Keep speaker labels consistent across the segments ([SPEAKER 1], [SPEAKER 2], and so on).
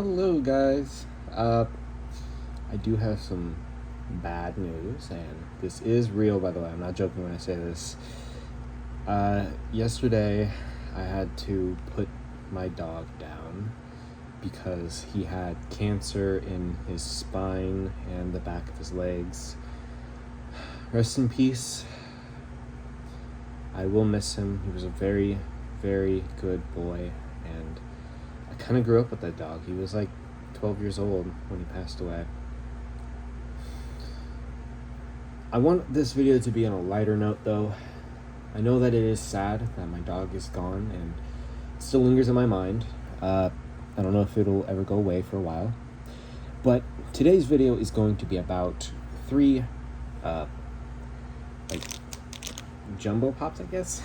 [SPEAKER 1] Hello, guys. I do have some bad news, and this is real, by the way. I'm not joking when I say this. Yesterday, I had to put my dog down because he had cancer in his spine and the back of his legs. Rest in peace. I will miss him. He was a very, very good boy, and I kind of grew up with that dog. He was like 12 years old when he passed away. I want this video to be on a lighter note, though. I know that it is sad that my dog is gone, and it still lingers in my mind. I don't know if it'll ever go away for a while. But today's video is going to be about three, jumbo pops, I guess.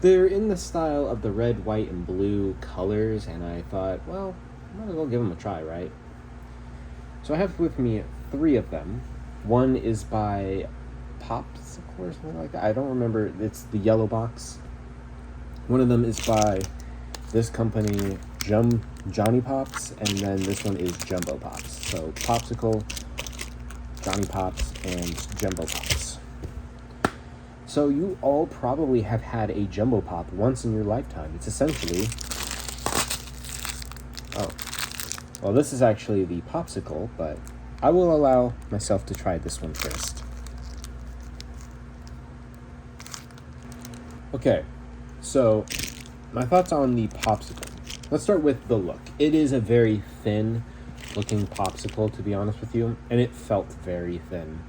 [SPEAKER 1] They're in the style of the red, white, and blue colors, and I thought, well, I might as well give them a try, right? So I have with me three of them. One is by Popsicle or something like that. I don't remember. It's the yellow box. One of them is by this company, Johnny Pops, and then this one is Jumbo Pops. So Popsicle, Johnny Pops, and Jumbo Pops. So you all probably have had a Jumbo Pop once in your lifetime. It's essentially... well, this is actually the Popsicle, but I will allow myself to try this one first. Okay, so my thoughts on the Popsicle. Let's start with the look. It is a very thin looking Popsicle, to be honest with you, and it felt very thin.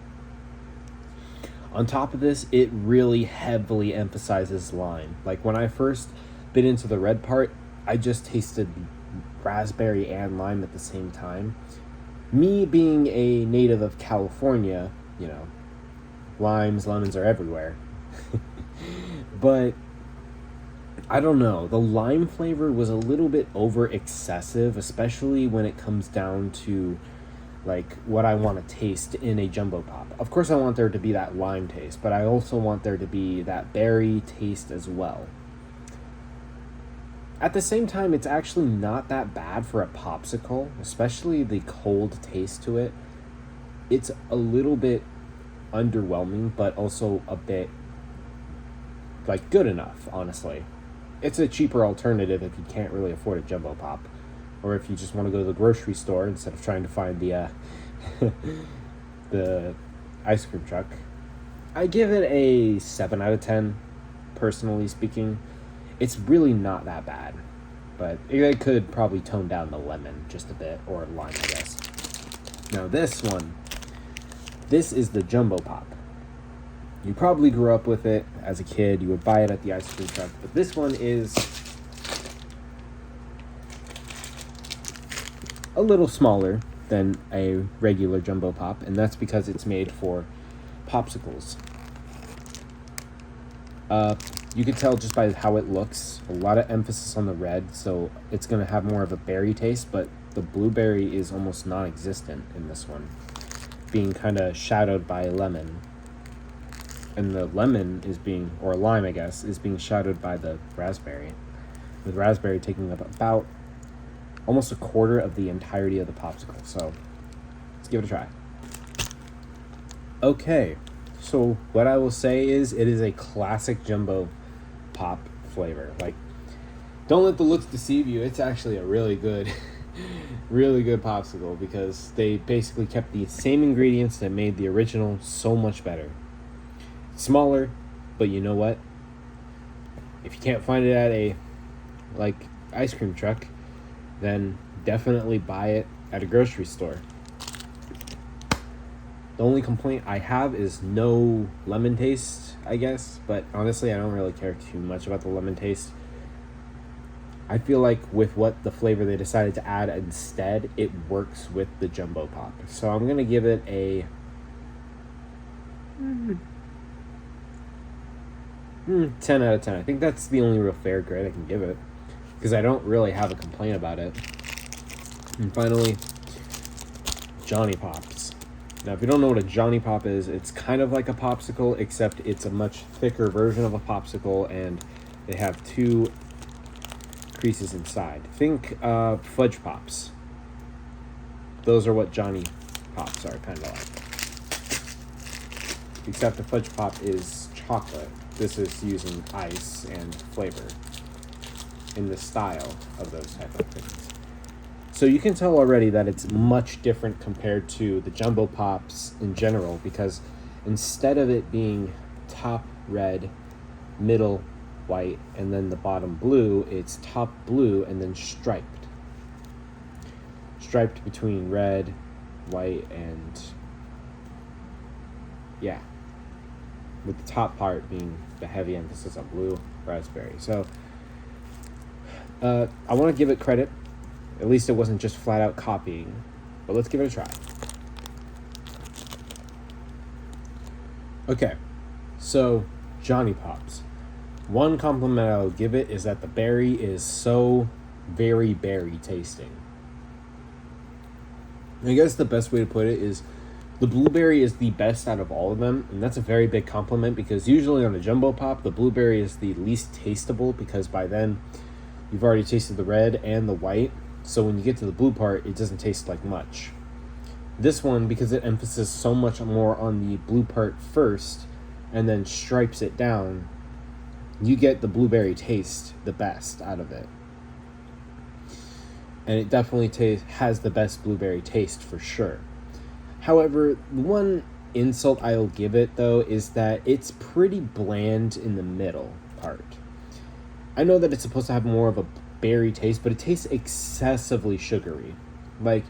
[SPEAKER 1] On top of this, it really heavily emphasizes lime. Like when I first bit into the red part, I just tasted raspberry and lime at the same time. Me being a native of California, you know, limes, lemons are everywhere. But I don't know, the lime flavor was a little bit over excessive, especially when it comes down to like what I want to taste in a Jumbo Pop. Of course I want there to be that lime taste, but I also want there to be that berry taste as well. At the same time, it's actually not that bad for a Popsicle, especially the cold taste to it. It's a little bit underwhelming, but also a bit like good enough, honestly. It's a cheaper alternative if you can't really afford a Jumbo Pop, or if you just want to go to the grocery store instead of trying to find the the ice cream truck. I give it a 7 out of 10, personally speaking. It's really not that bad, but it could probably tone down the lemon just a bit, or lime, I guess. Now this one, this is the Jumbo Pop. You probably grew up with it as a kid. You would buy it at the ice cream truck, but this one is a little smaller than a regular Jumbo Pop, and that's because it's made for popsicles. You can tell just by how it looks, a lot of emphasis on the red, so it's going to have more of a berry taste, but the blueberry is almost non-existent in this one, being kind of shadowed by lemon. And the lemon is being, or lime I guess, is being shadowed by the raspberry, with raspberry taking up about almost a quarter of the entirety of the Popsicle. So let's give it a try. Okay, so what I will say is it is a classic Jumbo Pop flavor. Like, don't let the looks deceive you. It's actually a really good really good Popsicle, because they basically kept the same ingredients that made the original so much better. Smaller, but you know what? If you can't find it at a ice cream truck, then definitely buy it at a grocery store. The only complaint I have is no lemon taste, I guess, but honestly, I don't really care too much about the lemon taste. I feel like with what the flavor they decided to add instead, it works with the Jumbo Pop. So I'm going to give it a 10 out of 10. I think that's the only real fair grade I can give it, because I don't really have a complaint about it. And finally, Johnny Pops. Now, if you don't know what a Johnny Pop is, it's kind of like a Popsicle, except it's a much thicker version of a Popsicle, and they have two creases inside. Think Fudge Pops. those are what Johnny Pops are kind of like. Except the Fudge Pop is chocolate. This is using ice and flavor in the style of those type of things. So you can tell already that it's much different compared to the Jumbo Pops in general, because instead of it being top red, middle white, and then the bottom blue, it's top blue and then striped. Striped between red, white, and yeah, with the top part being the heavy emphasis on blue raspberry. So I want to give it credit. At least it wasn't just flat out copying, but let's give it a try. Okay, so Johnny Pops. One compliment I'll give it is that the berry is so very berry tasting. I guess the best way to put it is the blueberry is the best out of all of them, and that's a very big compliment, because usually on a Jumbo Pop, the blueberry is the least tasteable, because by then you've already tasted the red and the white. So when you get to the blue part, it doesn't taste like much. This one, because it emphasizes so much more on the blue part first and then stripes it down, you get the blueberry taste the best out of it. And it definitely has the best blueberry taste for sure. However, one insult I'll give it, though, is that it's pretty bland in the middle part. I know that it's supposed to have more of a berry taste, but it tastes excessively sugary. Like,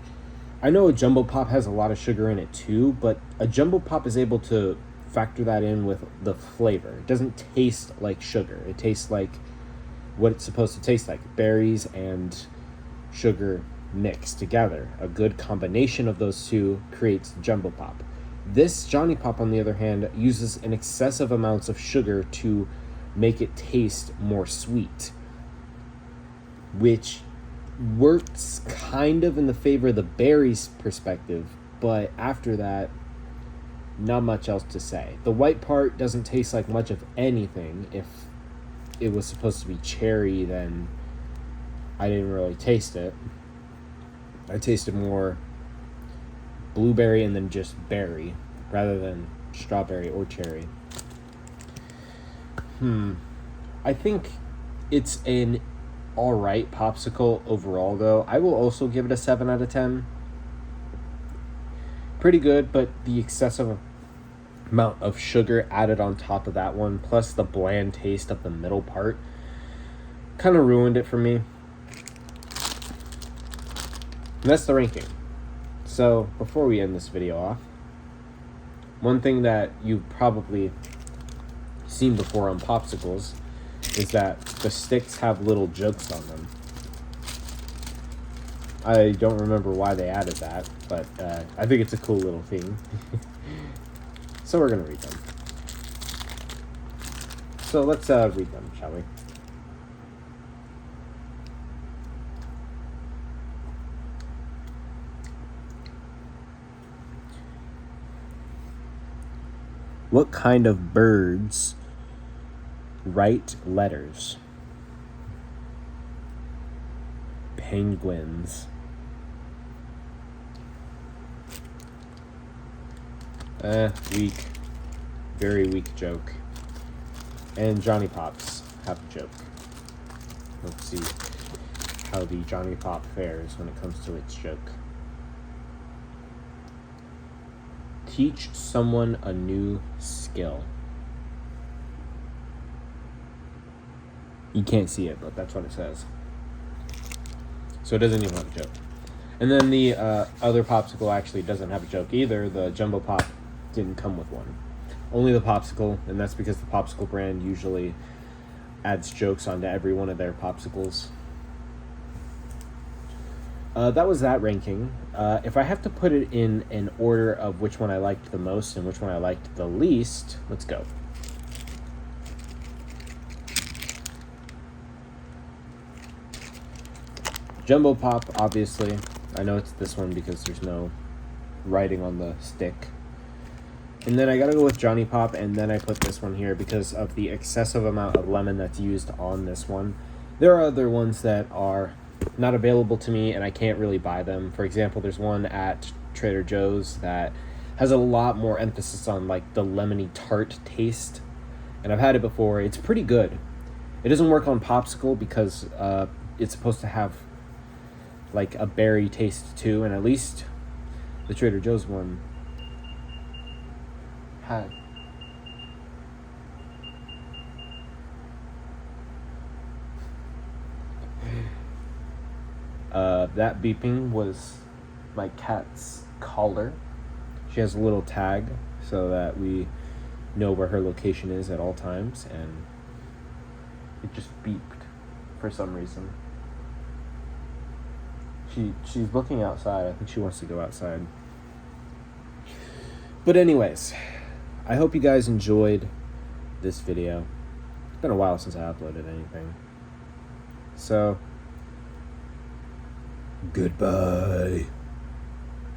[SPEAKER 1] I know a Jumbo Pop has a lot of sugar in it too, but a Jumbo Pop is able to factor that in with the flavor. It doesn't taste like sugar. It tastes like what it's supposed to taste like, berries and sugar mixed together. A good combination of those two creates Jumbo Pop. This Johnny Pop, on the other hand, uses an excessive amounts of sugar to make it taste more sweet, which works kind of in the favor of the berries perspective, but after that, not much else to say. The white part doesn't taste like much of anything. If it was supposed to be cherry, then I didn't really taste it. I tasted more blueberry and then just berry, rather than strawberry or cherry. I think it's an alright popsicle overall, though. I will also give it a 7 out of 10. Pretty good, but the excessive amount of sugar added on top of that one, plus the bland taste of the middle part, kind of ruined it for me. And that's the ranking. So, before we end this video off, one thing that you've probably seen before on popsicles is that the sticks have little jokes on them. I don't remember why they added that, but I think it's a cool little thing. So we're going to read them. So let's read them, shall we? What kind of birds write letters? Penguins. Weak. Very weak joke. And Johnny Pops have a joke. Let's see how the Johnny Pop fares when it comes to its joke. Teach someone a new skill. You can't see it, but that's what it says. So it doesn't even have a joke. And then the other popsicle actually doesn't have a joke either. The Jumbo Pop didn't come with one. Only the popsicle, and that's because the popsicle brand usually adds jokes onto every one of their popsicles. That was that ranking. If I have to put it in an order of which one I liked the most and which one I liked the least, let's go. Jumbo Pop, obviously. I know it's this one because there's no writing on the stick. And then I gotta go with Johnny Pop, and then I put this one here because of the excessive amount of lemon that's used on this one. There are other ones that are not available to me, and I can't really buy them. For example, there's one at Trader Joe's that has a lot more emphasis on like the lemony tart taste, and I've had it before. It's pretty good. It doesn't work on popsicle because it's supposed to have like a berry taste too, and at least the Trader Joe's one had. That beeping was my cat's collar. She has a little tag so that we know where her location is at all times, and it just beeped for some reason. She's looking outside. I think she wants to go outside. But anyways, I hope you guys enjoyed this video. It's been a while since I uploaded anything. So, goodbye.